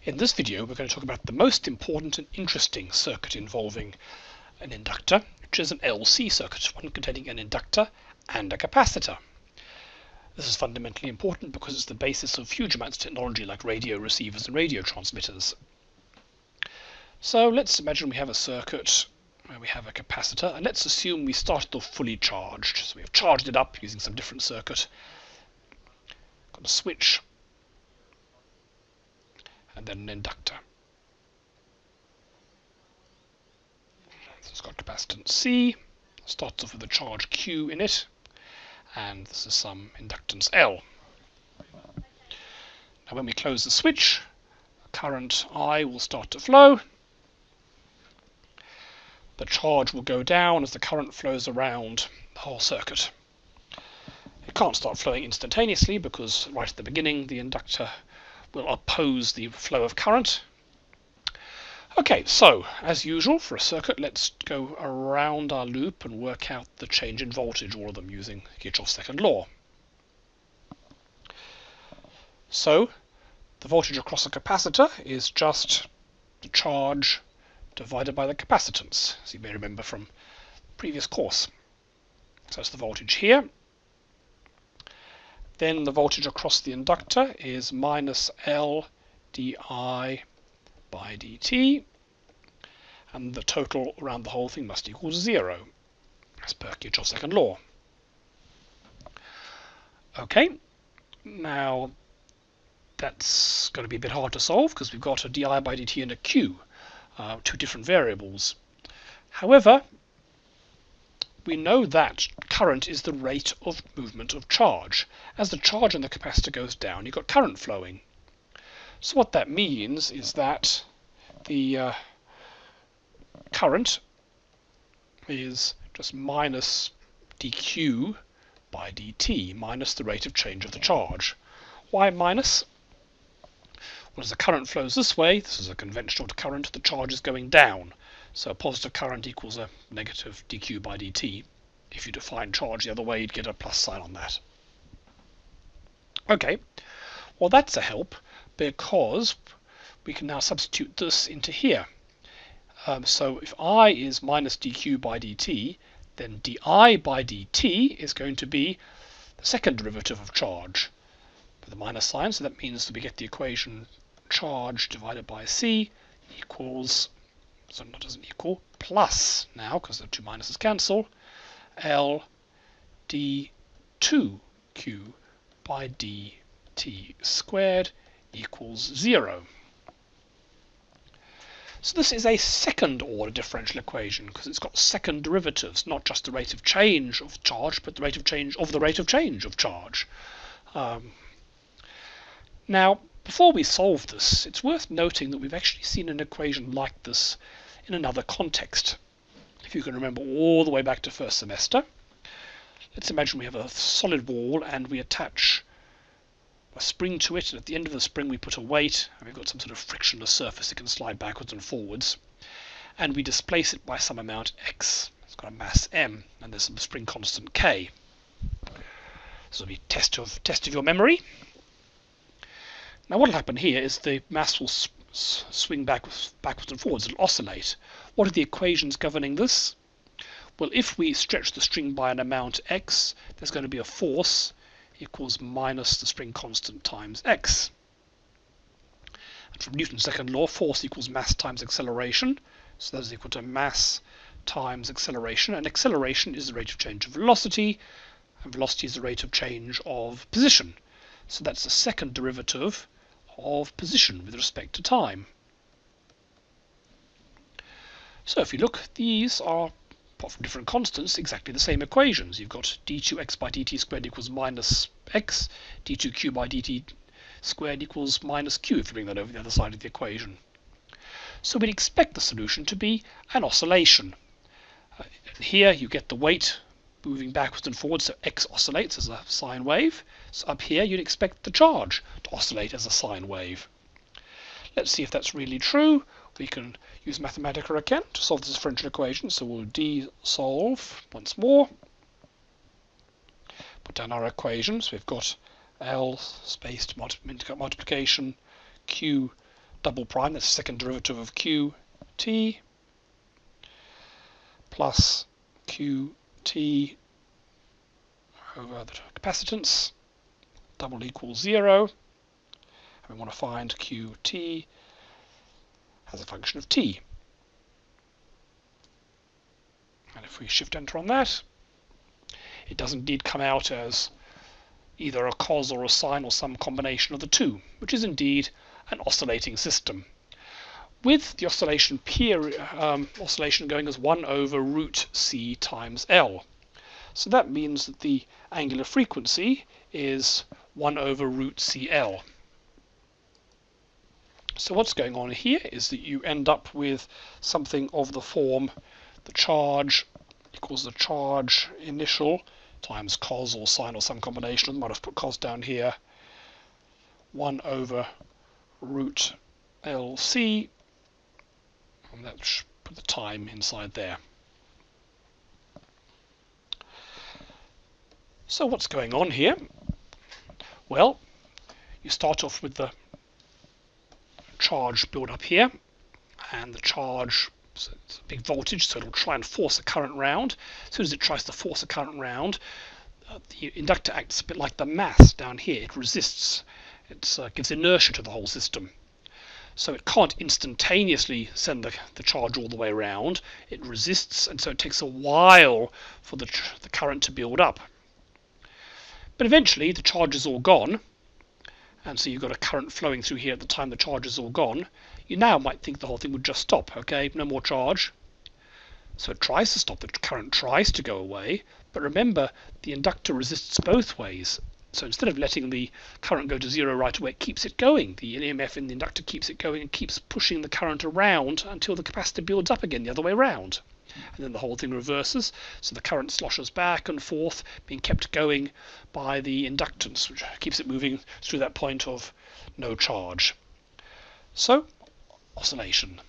In this video we're going to talk about the most important and interesting circuit involving an inductor, which is an LC circuit, one containing an inductor and a capacitor. This is fundamentally important because it's the basis of huge amounts of technology like radio receivers and radio transmitters. So let's imagine we have a circuit where we have a capacitor, and let's assume we started off fully charged. So we have charged it up using some different circuit. Got a switch and then an inductor. So it's got capacitance C, starts off with a charge Q in it, and this is some inductance L. Now when we close the switch, current I will start to flow. The charge will go down as the current flows around the whole circuit. It can't start flowing instantaneously because right at the beginning the inductor will oppose the flow of current. Okay, so as usual for a circuit, let's go around our loop and work out the change in voltage, all of them using Kirchhoff's second law. So the voltage across a capacitor is just the charge divided by the capacitance, as you may remember from the previous course. So that's the voltage here. Then the voltage across the inductor is minus L di by dt, and the total around the whole thing must equal 0, as per Kirchhoff's second law. Okay, now that's going to be a bit hard to solve because we've got a di by dt and a q, two different variables. However, we know that current is the rate of movement of charge. As the charge on the capacitor goes down, you've got current flowing. So what that means is that the current is just minus dq by dt, minus the rate of change of the charge. Why minus? Well, as the current flows this way, this is a conventional current, the charge is going down. So a positive current equals a negative dq by dt. If you define charge the other way, you'd get a plus sign on that. Okay, well that's a help because we can now substitute this into here. So if I is minus dq by dt, then di by dt is going to be the second derivative of charge with a minus sign, so that means that we get the equation charge divided by c equals, so that doesn't equal, plus now, because the two minuses cancel, L d2q by dt squared equals 0. So this is a second order differential equation because it's got second derivatives, not just the rate of change of charge, but the rate of change of the rate of change of charge. Now, before we solve this, it's worth noting that we've actually seen an equation like this in another context. If you can remember all the way back to first semester, let's imagine we have a solid wall and we attach a spring to it, and at the end of the spring we put a weight, and we've got some sort of frictionless surface that can slide backwards and forwards, and we displace it by some amount x. It's got a mass m, and there's some spring constant k. This will be test of your memory. Now what will happen here is the mass will swing backwards and forwards, it'll oscillate. What are the equations governing this? Well, if we stretch the string by an amount x, there's going to be a force equals minus the spring constant times x. And from Newton's second law, force equals mass times acceleration, so that is equal to mass times acceleration, and acceleration is the rate of change of velocity, and velocity is the rate of change of position. So that's the second derivative of position with respect to time. So if you look, these are, apart from different constants, exactly the same equations. You've got d2x by dt squared equals minus x, d2q by dt squared equals minus q if you bring that over the other side of the equation. So we'd expect the solution to be an oscillation. Here you get the weight moving backwards and forwards, so x oscillates as a sine wave. So up here you'd expect the charge to oscillate as a sine wave. Let's see if that's really true. We can use Mathematica again to solve this differential equation. So we'll de-solve once more. Put down our equations. We've got L spaced multiplication, Q double prime, that's the second derivative of qt, plus qt over the capacitance, double equals 0. And we want to find qt as a function of t. And if we shift enter on that, it does indeed come out as either a cos or a sine or some combination of the two, which is indeed an oscillating system, with the oscillation oscillation going as 1 over root c times L. So that means that the angular frequency is 1 over root CL. So what's going on here is that you end up with something of the form the charge equals the charge initial times cos or sine or some combination. I might have put cos down here. 1 over root LC, and that should put the time inside there. So what's going on here? Well, you start off with the charge build up here, and the charge, so it's a big voltage, so it'll try and force a current round. As soon as it tries to force a current round, the inductor acts a bit like the mass down here. It resists. It gives inertia to the whole system. So it can't instantaneously send the charge all the way around. It resists, and so it takes a while for the current to build up. But eventually the charge is all gone, and so you've got a current flowing through here at the time the charge is all gone. You now might think the whole thing would just stop. Okay, no more charge. So it tries to stop, the current tries to go away, but remember the inductor resists both ways. So instead of letting the current go to 0 right away, it keeps it going. The EMF in the inductor keeps it going and keeps pushing the current around until the capacitor builds up again the other way around. And then the whole thing reverses, so the current sloshes back and forth, being kept going by the inductance, which keeps it moving through that point of no charge. So, oscillation.